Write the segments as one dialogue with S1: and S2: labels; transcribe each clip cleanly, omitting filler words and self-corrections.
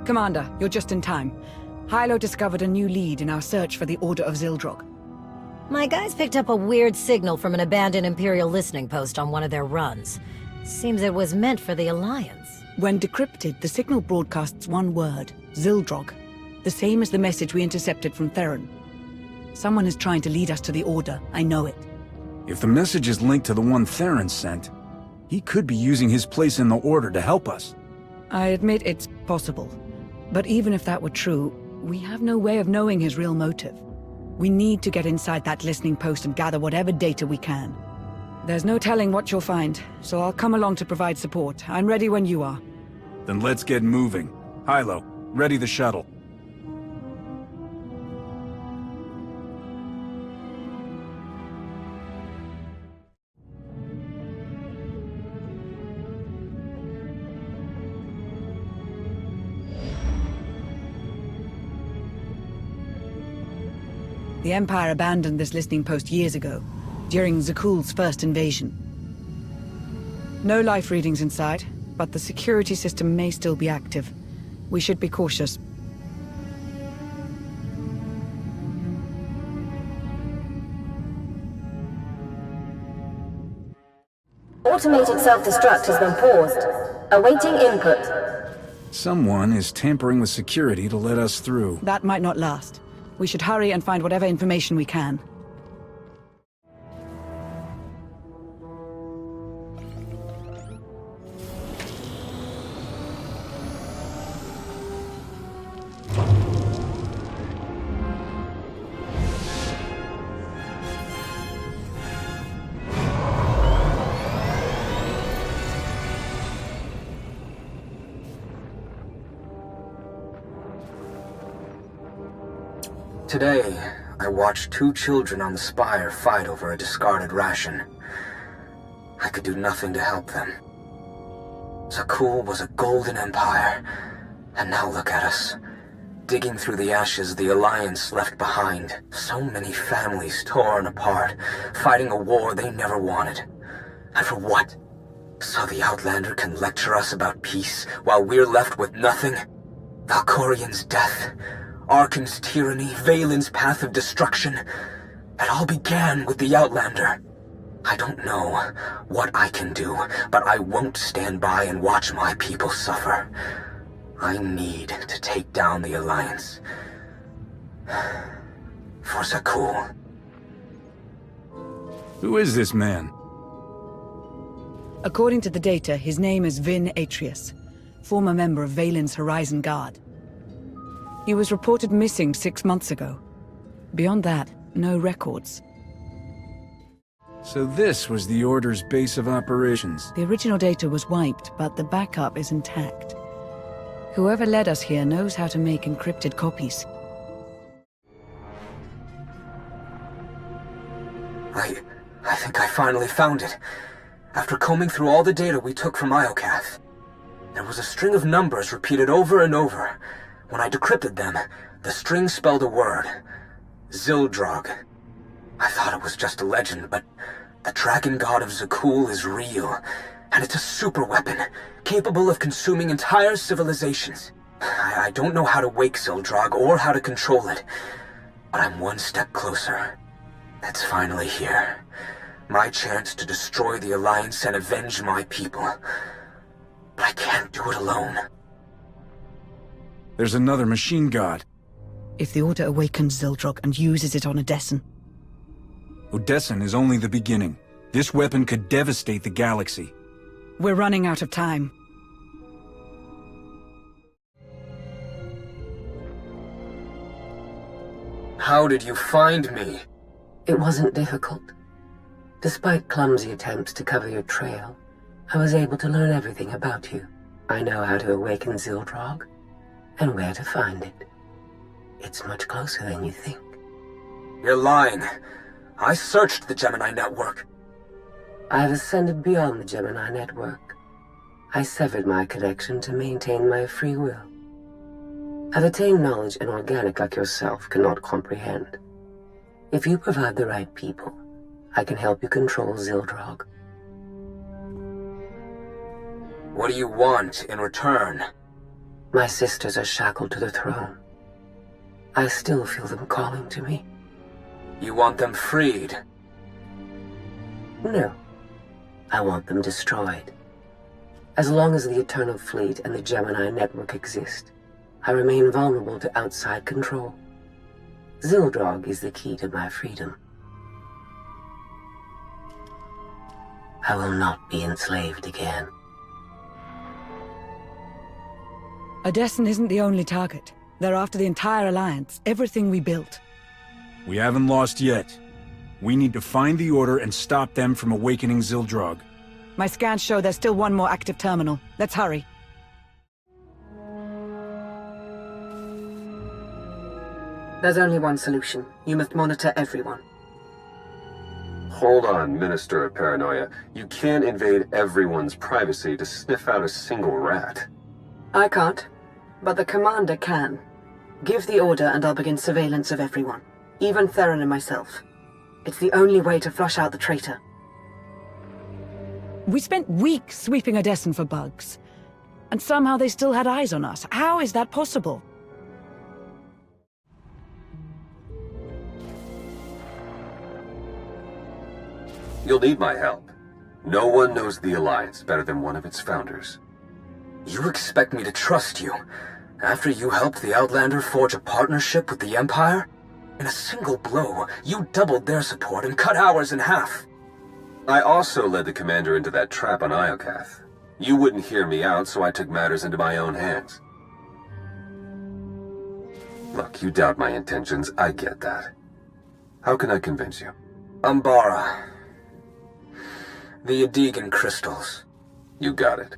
S1: Commander, you're just in time. Hylo discovered a new lead in our search for the Order of Zildrog.
S2: My guys picked up a weird signal from an abandoned Imperial listening post on one of their runs. Seems it was meant for the Alliance.
S1: When decrypted, the signal broadcasts one word, Zildrog. The same as the message we intercepted from Theron. Someone is trying to lead us to the Order, I know it.
S3: If the message is linked to the one Theron sent, he could be using his place in the Order to help us.
S1: I admit it's possible. But even if that were true, we have no way of knowing his real motive. We need to get inside that listening post and gather whatever data we can. There's no telling what you'll find, so I'll come along to provide support. I'm ready when you are.
S3: Then let's get moving. Hylo, ready the shuttle.
S1: The Empire abandoned this listening post years ago, during Zakuul's first invasion. No life readings inside, but the security system may still be active. We should be cautious.
S4: Automated self-destruct has been paused. Awaiting input.
S3: Someone is tampering with security to let us through.
S1: That might not last. We should hurry and find whatever information we can.
S5: Today, I watched two children on the Spire fight over a discarded ration. I could do nothing to help them. Zakuul was a golden empire, and now look at us. Digging through the ashes the Alliance left behind. So many families torn apart, fighting a war they never wanted. And for what? So the Outlander can lecture us about peace, while we're left with nothing? Valkorian's death, Arcann's tyranny, Valen's path of destruction. It all began with the Outlander. I don't know what I can do, but I won't stand by and watch my people suffer. I need to take down the Alliance. For Zakuul.
S3: Who is this man?
S1: According to the data, his name is Vin Atreus, former member of Valen's Horizon Guard. He was reported missing 6 months ago. Beyond that, no records.
S3: So this was the Order's base of operations.
S1: The original data was wiped, but the backup is intact. Whoever led us here knows how to make encrypted copies.
S5: I think I finally found it. After combing through all the data we took from Iokath, there was a string of numbers repeated over and over. When I decrypted them, the string spelled a word. Zildrog. I thought it was just a legend, but the dragon god of Zakuul is real, and it's a super weapon, capable of consuming entire civilizations. I don't know how to wake Zildrog or how to control it, but I'm one step closer. It's finally here. My chance to destroy the Alliance and avenge my people. But I can't do it alone.
S3: There's another machine god.
S1: If the Order awakens Zildrog and uses it on Odessen.
S3: Odessen is only the beginning. This weapon could devastate the galaxy.
S1: We're running out of time.
S5: How did you find me?
S6: It wasn't difficult. Despite clumsy attempts to cover your trail, I was able to learn everything about you. I know how to awaken Zildrog, and where to find it. It's much closer than you think.
S5: You're lying. I searched the Gemini network.
S6: I've ascended beyond the Gemini network. I severed my connection to maintain my free will. I've attained knowledge an organic like yourself cannot comprehend. If you provide the right people, I can help you control Zildrog.
S5: What do you want in return?
S6: My sisters are shackled to the throne. I still feel them calling to me.
S5: You want them freed?
S6: No. I want them destroyed. As long as the Eternal Fleet and the Gemini Network exist, I remain vulnerable to outside control. Zildrog is the key to my freedom. I will not be enslaved again.
S1: Odessen isn't the only target. They're after the entire Alliance, everything we built.
S3: We haven't lost yet. We need to find the Order and stop them from awakening Zildrog.
S1: My scans show there's still one more active terminal. Let's hurry.
S6: There's only one solution. You must monitor everyone.
S7: Hold on, Minister of Paranoia. You can't invade everyone's privacy to sniff out a single rat.
S6: I can't, but the Commander can. Give the order and I'll begin surveillance of everyone. Even Theron and myself. It's the only way to flush out the traitor.
S1: We spent weeks sweeping Odessen for bugs. And somehow they still had eyes on us. How is that possible?
S7: You'll need my help. No one knows the Alliance better than one of its founders.
S5: You expect me to trust you, after you helped the Outlander forge a partnership with the Empire? In a single blow, you doubled their support and cut ours in half.
S7: I also led the Commander into that trap on Iokath. You wouldn't hear me out, so I took matters into my own hands. Look, you doubt my intentions, I get that. How can I convince you?
S5: Umbara. The Adegan crystals.
S7: You got it.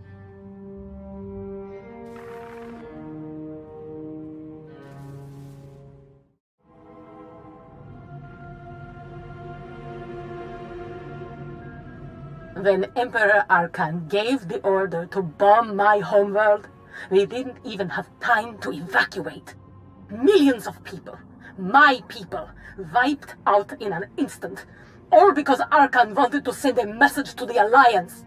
S8: When Emperor Arkan gave the order to bomb my homeworld, we didn't even have time to evacuate. Millions of people, my people, wiped out in an instant. All because Arkan wanted to send a message to the Alliance.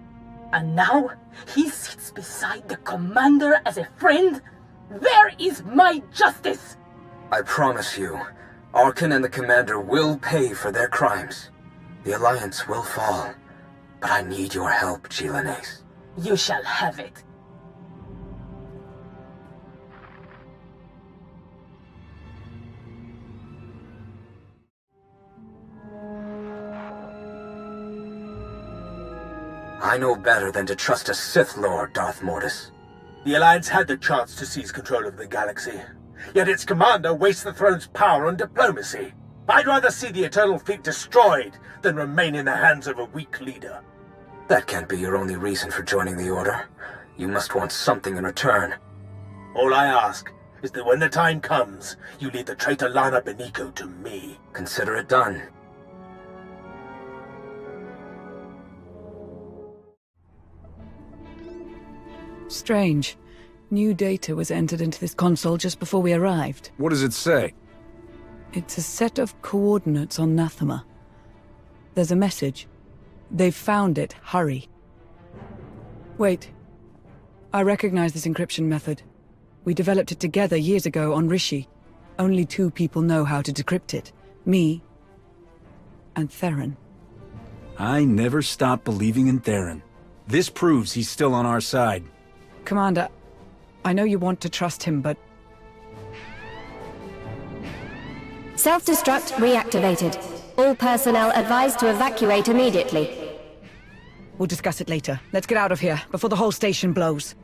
S8: And now, he sits beside the Commander as a friend? Where is my justice?
S5: I promise you, Arkan and the Commander will pay for their crimes. The Alliance will fall. But I need your help, Gilanes.
S8: You shall have it.
S5: I know better than to trust a Sith Lord, Darth Mortis.
S9: The Alliance had the chance to seize control of the galaxy, yet its commander wastes the throne's power on diplomacy. I'd rather see the Eternal Fleet destroyed than remain in the hands of a weak leader.
S5: That can't be your only reason for joining the Order. You must want something in return.
S9: All I ask is that when the time comes, you lead the traitor Lana Beniko to me.
S5: Consider it done.
S1: Strange. New data was entered into this console just before we arrived.
S3: What does it say?
S1: It's a set of coordinates on Nathema. There's a message. They've found it. Hurry. Wait. I recognize this encryption method. We developed it together years ago on Rishi. Only 2 people know how to decrypt it. Me and Theron.
S3: I never stopped believing in Theron. This proves he's still on our side.
S1: Commander, I know you want to trust him, but...
S4: Self-destruct reactivated. All personnel advised to evacuate immediately.
S1: We'll discuss it later. Let's get out of here, before the whole station blows.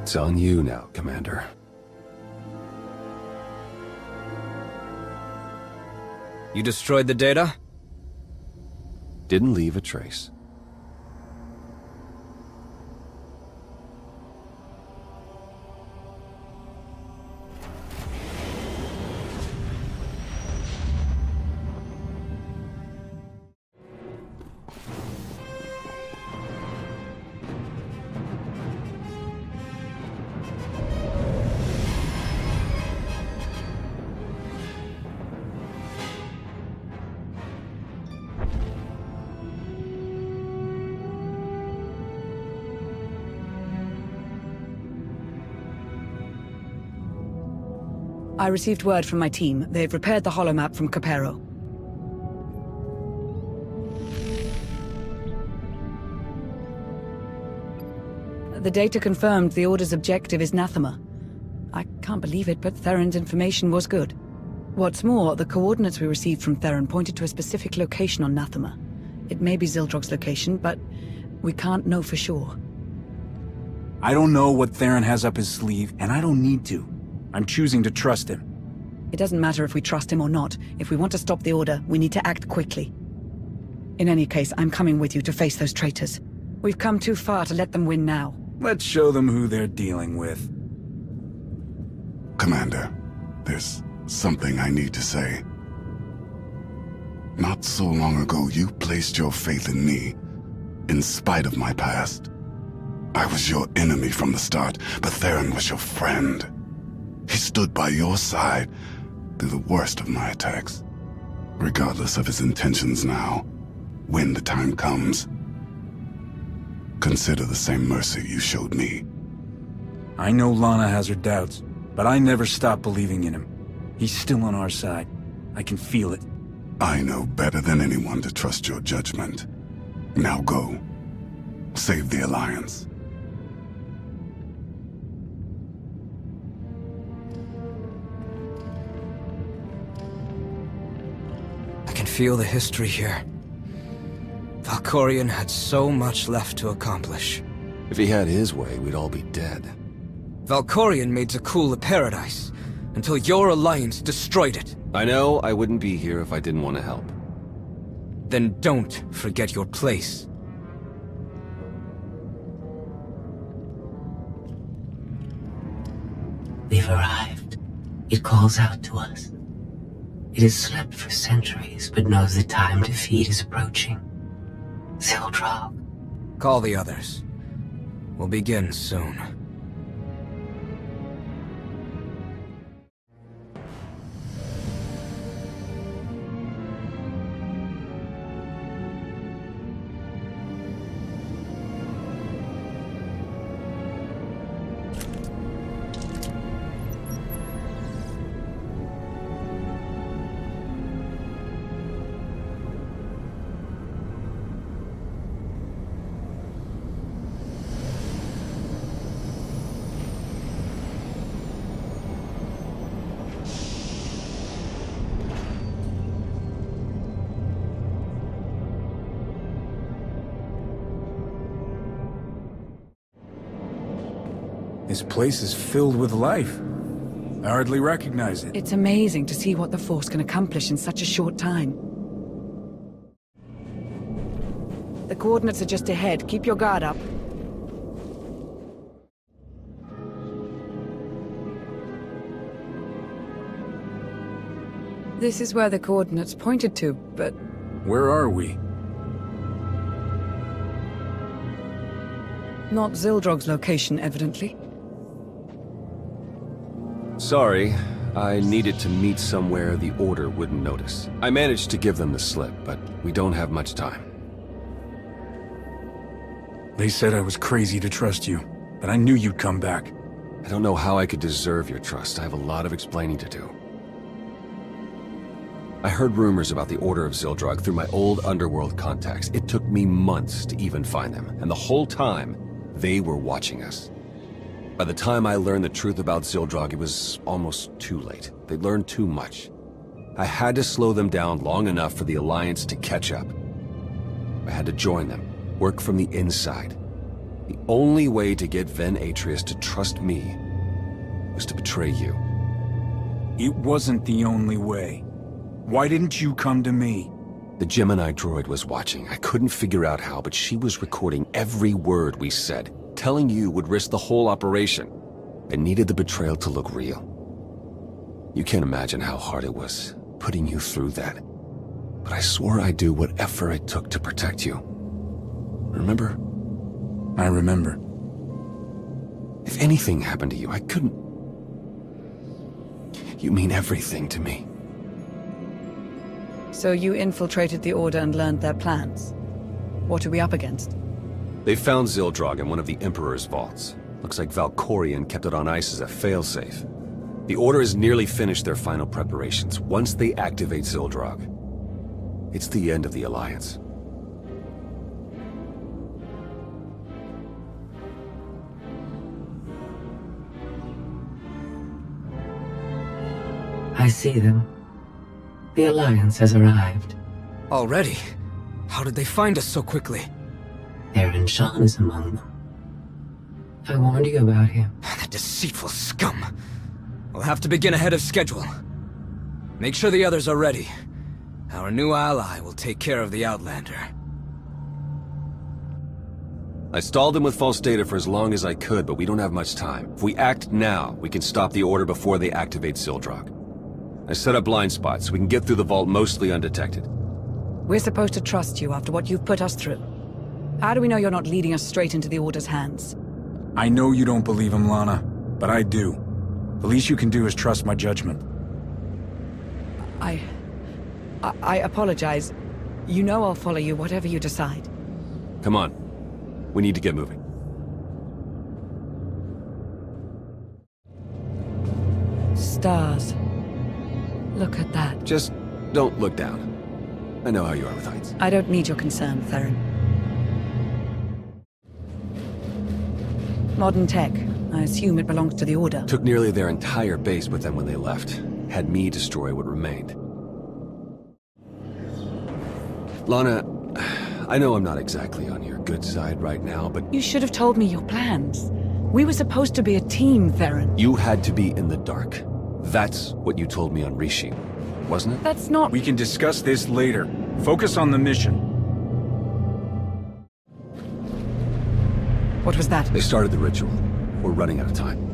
S7: It's on you now, Commander.
S10: You destroyed the data?
S7: Didn't leave a trace.
S1: I received word from my team. They've repaired the holomap from Capero. The data confirmed the Order's objective is Nathema. I can't believe it, but Theron's information was good. What's more, the coordinates we received from Theron pointed to a specific location on Nathema. It may be Zildrog's location, but we can't know for sure.
S3: I don't know what Theron has up his sleeve, and I don't need to. I'm choosing to trust him.
S1: It doesn't matter if we trust him or not. If we want to stop the Order, we need to act quickly. In any case, I'm coming with you to face those traitors. We've come too far to let them win now.
S3: Let's show them who they're dealing with.
S11: Commander, there's something I need to say. Not so long ago, you placed your faith in me, in spite of my past. I was your enemy from the start, but Theron was your friend. He stood by your side through the worst of my attacks. Regardless of his intentions now, when the time comes, consider the same mercy you showed me.
S3: I know Lana has her doubts, but I never stopped believing in him. He's still on our side. I can feel it.
S11: I know better than anyone to trust your judgment. Now go. Save the Alliance.
S10: I can feel the history here. Valkorion had so much left to accomplish.
S12: If he had his way, we'd all be dead.
S10: Valkorion made Zakul a paradise, until your alliance destroyed it.
S12: I know I wouldn't be here if I didn't want to help.
S10: Then don't forget your place.
S6: We've arrived. It calls out to us. It has slept for centuries, but knows the time to feed is approaching. Zildrog.
S10: Call the others. We'll begin soon.
S3: This place is filled with life. I hardly recognize it.
S1: It's amazing to see what the Force can accomplish in such a short time. The coordinates are just ahead. Keep your guard up. This is where the coordinates pointed to, but...
S3: Where are we?
S1: Not Zildrog's location, evidently.
S12: Sorry, I needed to meet somewhere the Order wouldn't notice. I managed to give them the slip, but we don't have much time.
S3: They said I was crazy to trust you, but I knew you'd come back.
S12: I don't know how I could deserve your trust. I have a lot of explaining to do. I heard rumors about the Order of Zildrog through my old underworld contacts. It took me months to even find them, and the whole time, they were watching us. By the time I learned the truth about Zildrog, it was almost too late. They'd learned too much. I had to slow them down long enough for the Alliance to catch up. I had to join them, work from the inside. The only way to get Ven Atreus to trust me was to betray you.
S3: It wasn't the only way. Why didn't you come to me?
S12: The Gemini droid was watching. I couldn't figure out how, but she was recording every word we said. Telling you would risk the whole operation. I needed the betrayal to look real. You can't imagine how hard it was, putting you through that. But I swore I'd do whatever it took to protect you. Remember?
S3: I remember.
S12: If anything happened to you, I couldn't... You mean everything to me.
S1: So you infiltrated the Order and learned their plans. What are we up against?
S12: They found Zildrog in one of the Emperor's vaults. Looks like Valkorion kept it on ice as a failsafe. The Order has nearly finished their final preparations. Once they activate Zildrog, it's the end of the Alliance.
S6: I see them. The Alliance has arrived.
S10: Already? How did they find us so quickly?
S6: Theron Shan is among them. I warned you about him.
S10: That deceitful scum. We'll have to begin ahead of schedule. Make sure the others are ready. Our new ally will take care of the Outlander.
S12: I stalled them with false data for as long as I could, but we don't have much time. If we act now, we can stop the Order before they activate Zildrog. I set up blind spots so we can get through the vault mostly undetected.
S1: We're supposed to trust you after what you've put us through. How do we know you're not leading us straight into the Order's hands?
S3: I know you don't believe him, Lana, but I do. The least you can do is trust my judgment.
S1: I apologize. You know I'll follow you, whatever you decide.
S12: Come on. We need to get moving.
S1: Stars. Look at that.
S12: Just don't look down. I know how you are with heights.
S1: I don't need your concern, Theron. Modern tech. I assume it belongs to the Order.
S12: Took nearly their entire base with them when they left. Had me destroy what remained. Lana, I know I'm not exactly on your good side right now, but...
S1: You should have told me your plans. We were supposed to be a team, Theron.
S12: You had to be in the dark. That's what you told me on Rishi, wasn't it?
S1: That's not...
S3: We can discuss this later. Focus on the mission.
S1: What was that?
S12: They started the ritual. We're running out of time.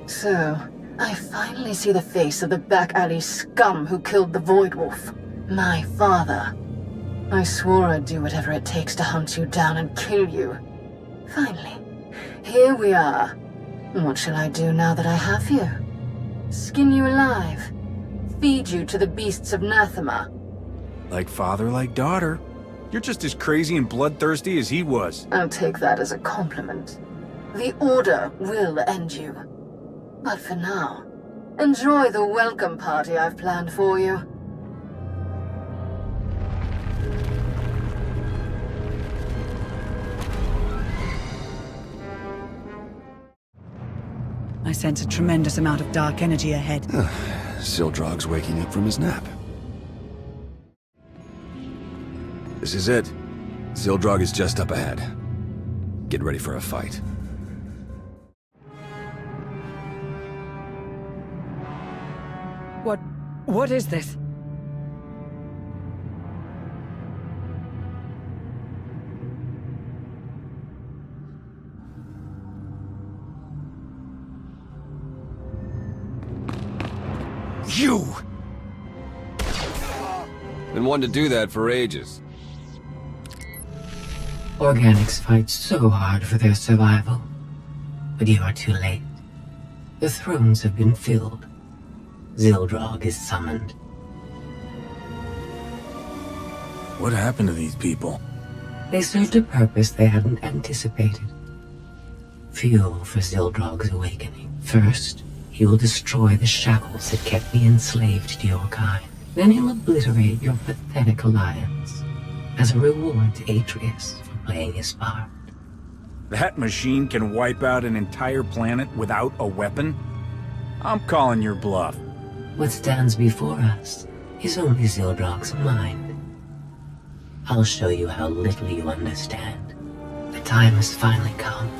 S8: So, I finally see the face of the back alley scum who killed the Void Wolf. My father. I swore I'd do whatever it takes to hunt you down and kill you. Finally, here we are. What shall I do now that I have you? Skin you alive? Feed you to the beasts of Nathema?
S3: Like father, like daughter. You're just as crazy and bloodthirsty as he was.
S8: I'll take that as a compliment. The Order will end you. But for now, enjoy the welcome party I've planned for you.
S1: I sense a tremendous amount of dark energy ahead.
S12: Zildrog's waking up from his nap. This is it. Zildrog is just up ahead. Get ready for a fight.
S1: What is this?
S12: You! Been wanting to do that for ages.
S6: Organics fight so hard for their survival. But you are too late. The thrones have been filled. Zildrog is summoned.
S3: What happened to these people?
S6: They served a purpose they hadn't anticipated. Fuel for Zildrog's awakening. First, he will destroy the shackles that kept me enslaved to your kind. Then he'll obliterate your pathetic alliance as a reward to Atreus for playing his part.
S3: That machine can wipe out an entire planet without a weapon? I'm calling your bluff.
S6: What stands before us is only Zildrog's mind. I'll show you how little you understand. The time has finally come.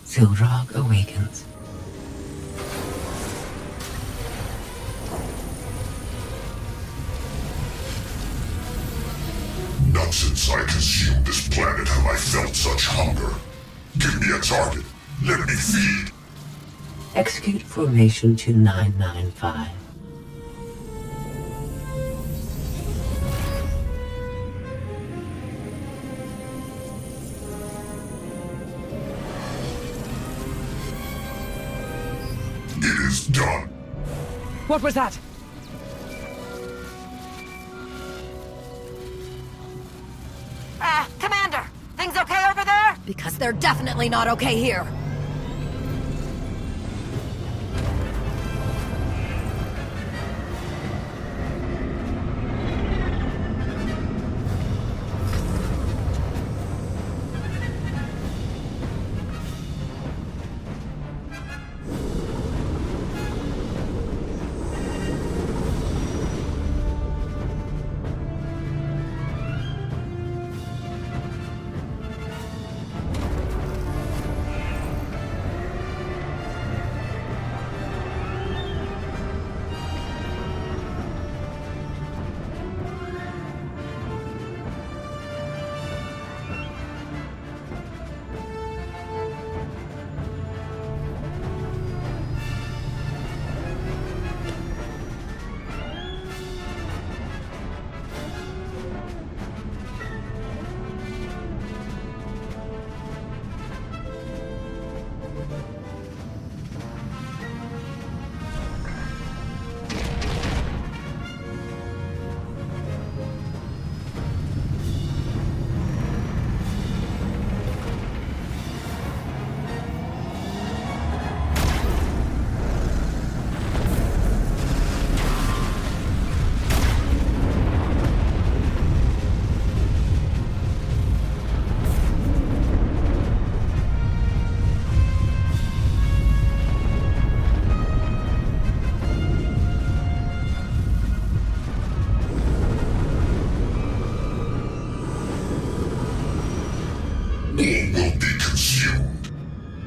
S6: Zildrog awakens.
S11: Not since I consumed this planet have I felt such hunger. Give me a target. Let me feed.
S6: Execute Formation 2995.
S11: It is done.
S1: What was that?
S2: They're definitely not okay here.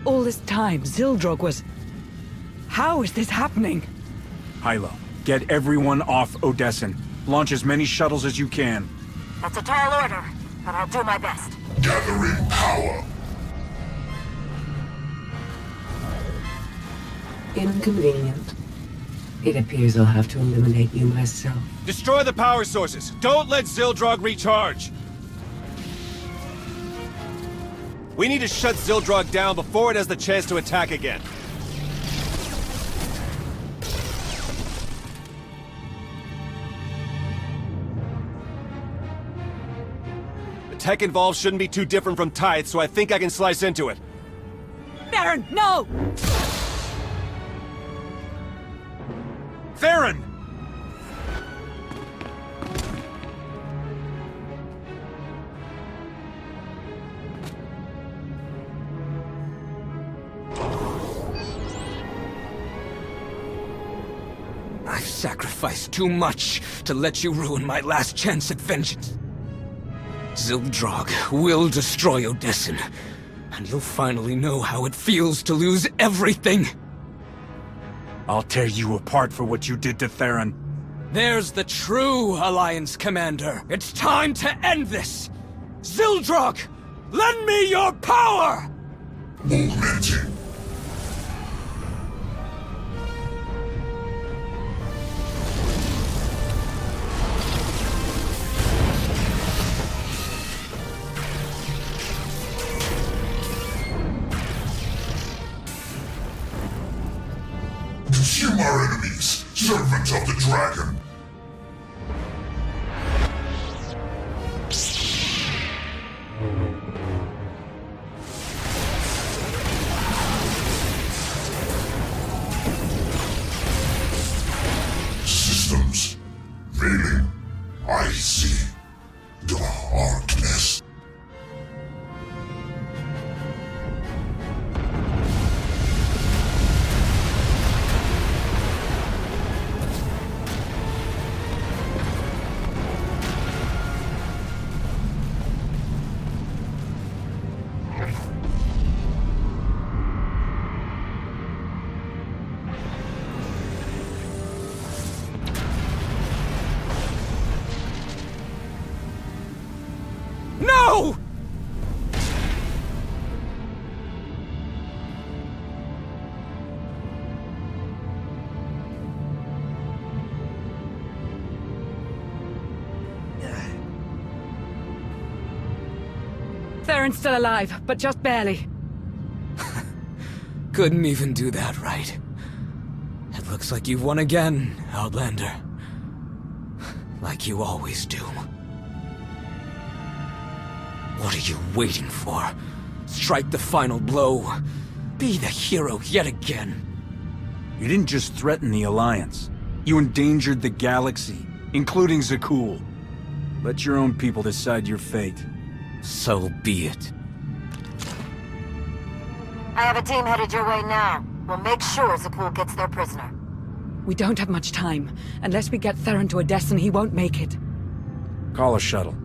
S1: All this time, Zildrog was... How is this happening?
S3: Hylo, get everyone off Odessen. Launch as many shuttles as you can.
S2: That's a tall order, but I'll do my best.
S11: Gathering power.
S6: Inconvenient. It appears I'll have to eliminate you myself.
S13: Destroy the power sources. Don't let Zildrog recharge. We need to shut Zildrog down before it has the chance to attack again. The tech involved shouldn't be too different from Tithe, so I think I can slice into it.
S1: Theron, no!
S3: Theron!
S10: I've sacrificed too much to let you ruin my last chance at vengeance. Zildrog will destroy Odessen, and you'll finally know how it feels to lose everything.
S3: I'll tear you apart for what you did to Theron.
S10: There's the true Alliance Commander. It's time to end this! Zildrog, lend me your power!
S11: Momentum. Consume our enemies, servants of the dragon. Systems failing. I see darkness.
S10: No!
S1: Theron's still alive, but just barely.
S10: Couldn't even do that right. It looks like you've won again, Outlander. Like you always do. What are you waiting for? Strike the final blow. Be the hero yet again.
S3: You didn't just threaten the Alliance. You endangered the galaxy, including Zakuul. Let your own people decide your fate.
S10: So be it.
S2: I have a team headed your way now. We'll make sure Zakuul gets their prisoner.
S1: We don't have much time. Unless we get Theron to Odessen, he won't make it.
S3: Call a shuttle.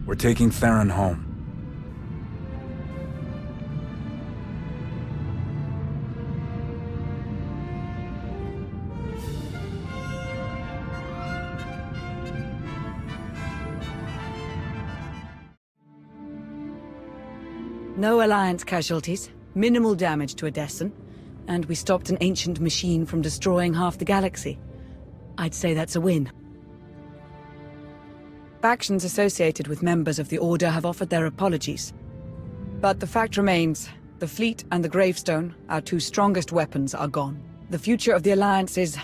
S3: We're taking Theron home.
S1: No Alliance casualties, minimal damage to Odessen, and we stopped an ancient machine from destroying half the galaxy. I'd say that's a win. Factions associated with members of the Order have offered their apologies. But the fact remains, the fleet and the gravestone, our two strongest weapons, are gone. The future of the Alliance is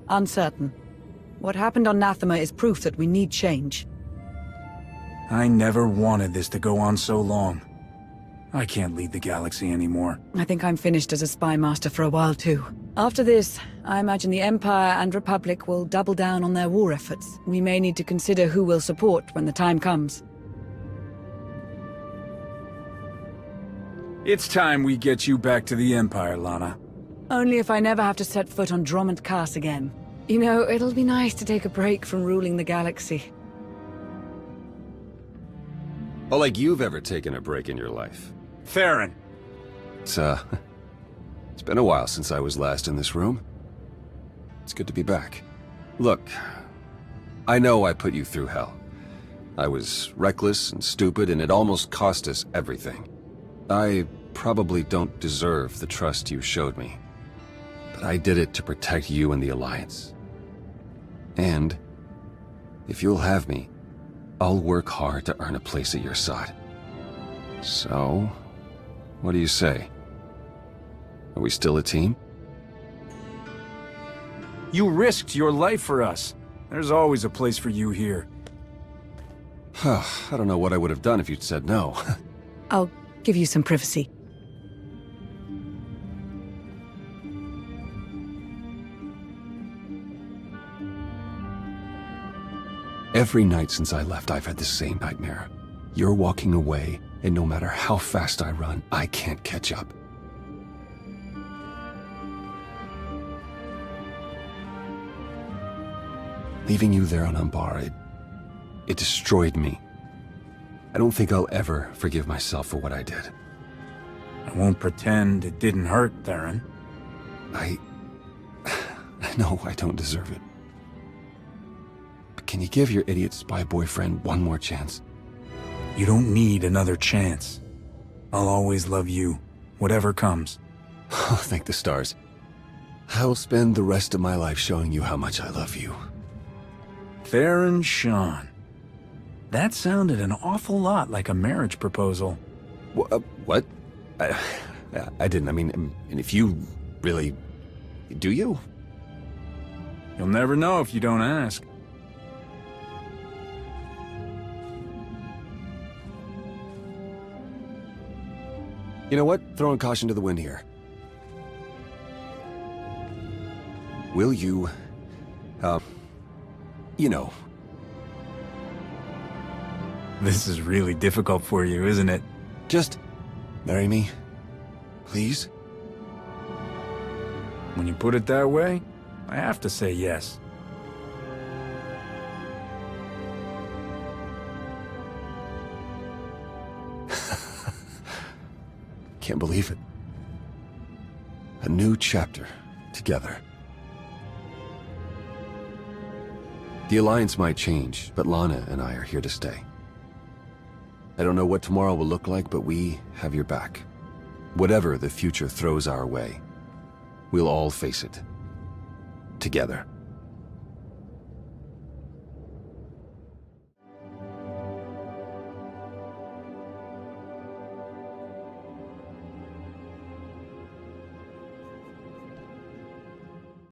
S1: uncertain. What happened on Nathema is proof that we need change.
S3: I never wanted this to go on so long. I can't lead the galaxy anymore.
S1: I think I'm finished as a spy master for a while too. After this, I imagine the Empire and Republic will double down on their war efforts. We may need to consider who we'll support when the time comes.
S3: It's time we get you back to the Empire, Lana.
S1: Only if I never have to set foot on Dromund Kaas again. You know, it'll be nice to take a break from ruling the galaxy.
S12: Oh, like you've ever taken a break in your life.
S3: Theron!
S12: It's been a while since I was last in this room. It's good to be back. Look, I know I put you through hell. I was reckless and stupid, and it almost cost us everything. I probably don't deserve the trust you showed me. But I did it to protect you and the Alliance. And, if you'll have me, I'll work hard to earn a place at your side. So, what do you say? Are we still a team?
S3: You risked your life for us. There's always a place for you here.
S12: I don't know what I would have done if you'd said no.
S1: I'll give you some privacy.
S12: Every night since I left, I've had the same nightmare. You're walking away, and no matter how fast I run, I can't catch up. Leaving you there on Umbar, it destroyed me. I don't think I'll ever forgive myself for what I did.
S3: I won't pretend it didn't hurt, Theron.
S12: I know I don't deserve it. But can you give your idiot spy boyfriend one more chance?
S3: You don't need another chance. I'll always love you, whatever comes.
S12: Oh, thank the stars. I'll spend the rest of my life showing you how much I love you.
S3: Theron Shan. That sounded an awful lot like a marriage proposal.
S12: What? I didn't. I mean, and if you really... Do you?
S3: You'll never know if you don't ask.
S12: You know what? Throwing caution to the wind here. Will you... you know...
S3: This is really difficult for you, isn't it?
S12: Just marry me, please?
S3: When you put it that way, I have to say yes.
S12: Can't believe it. A new chapter, together. The Alliance might change, but Lana and I are here to stay. I don't know what tomorrow will look like, but we have your back. Whatever the future throws our way, we'll all face it. Together.